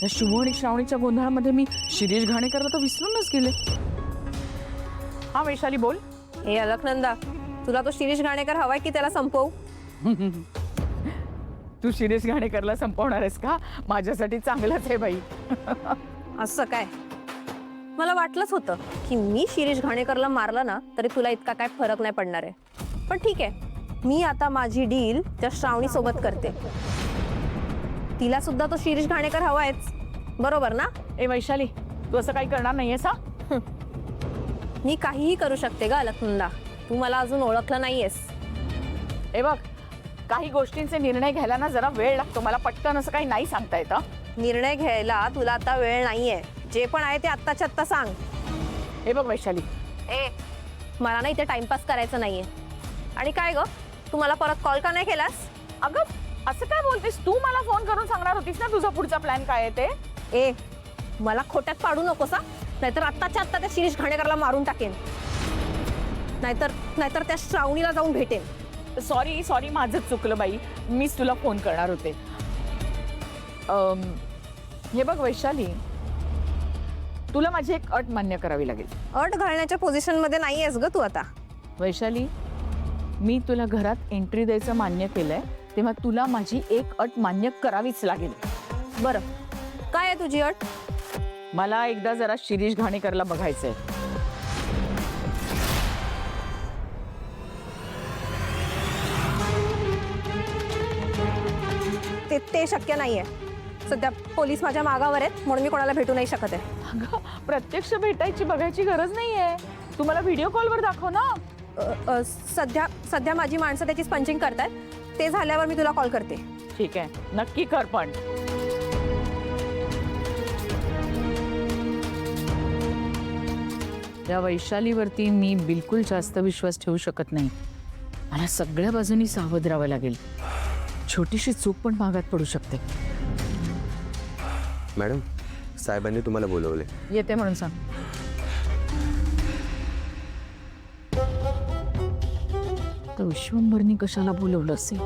त्या शुभ आणि श्रावणीच्या गोंधळामध्ये मी शिरीष घाणेकरला तर विसरूनच गेले. हा वैशाली बोल. हे अलकनंदा, तुला तो शिरीष घाणेकर हवाय की त्याला संपवू? तू शिरीष घाणेकरला संपवणार आहेस का? माझ्यासाठी चांगलंच आहे बाई. असं काय? मला वाटलंच होतं की मी शिरीष घाणेकरला मारलं ना तरी तुला इतका काय फरक नाही पडणार आहे. पण ठीक आहे, मी आता माझी डील त्या श्रावणी सोबत करते. तिला सुद्धा तो शिरीष घाणेकर हवायच, बरोबर ना? ए वैशाली, तू असं काही करणार नाहीयेस हा? मी काहीही करू शकते ग अलकनंदा, तू मला अजून ओळखलं नाहीयेस. ए बघ, काही गोष्टींचे निर्णय घ्यायला ना जरा वेळ लागतो. मला पटकन असं काही नाही सांगता येतं. निर्णय घ्यायला तुला आता वेळ नाहीये. जे पण आहे ते आत्ताच्या आत्ता सांग. हे बघ वैशाली, मला ना इथे टाइमपास करायचं नाहीये. आणि काय ग, तू मला परत कॉल का नाही केलास? अगं असं काय बोलतेस? तू मला फोन करून सांगणार होतीस ना तुझा पुढचा प्लॅन काय आहे ते. मला खोट्यात पाडू नकोस हा, नाहीतर आत्ताच्या आत्ता त्या शिरीष घाणेकरला मारून टाकेन. नाहीतर त्या श्रावणीला जाऊन भेटेन. सॉरी माझंच चुकलं बाई. मीच तुला फोन करणार होते. हे बघ वैशाली, तुला माझी एक अट मान्य करावी लागेल. अट घालण्याच्या पोझिशन मध्ये नाही आहेस ग तू आता. वैशाली, मी तुला घरात एंट्री द्यायचं मान्य केलंय, तेव्हा तुला माझी एक अट मान्य करावीच लागेल. बरं, काय आहे तुझी अट? मला एकदा जरा शिरीष घाणेकरला बघायचंय. ते शक्य नाहीये. सध्या पोलीस माझ्या मागावर आहेत, म्हणून मी कोणाला भेटू नाही शकत आहे. अगं प्रत्यक्ष भेटायची बघायची गरज नाहीये. तू मला व्हिडिओ कॉलवर दाखव ना. सध्या माझी माणसं त्याची स्पंचिंग करतायत. ते झाल्यावर मी तुला कॉल करते. ठीक आहे, नक्की कर. पण या वैशालीवरती मी बिलकुल जास्त विश्वास ठेवू शकत नाही. मला सगळ्या बाजूनी सावध राहावं लागेल. छोटीशी चूक पण मागात पडू शकते. मॅडम, साहेबांनी तुम्हाला बोलवले. येते म्हणून सांग. तर विश्वंभरनी कशाला बोलवलं असेल?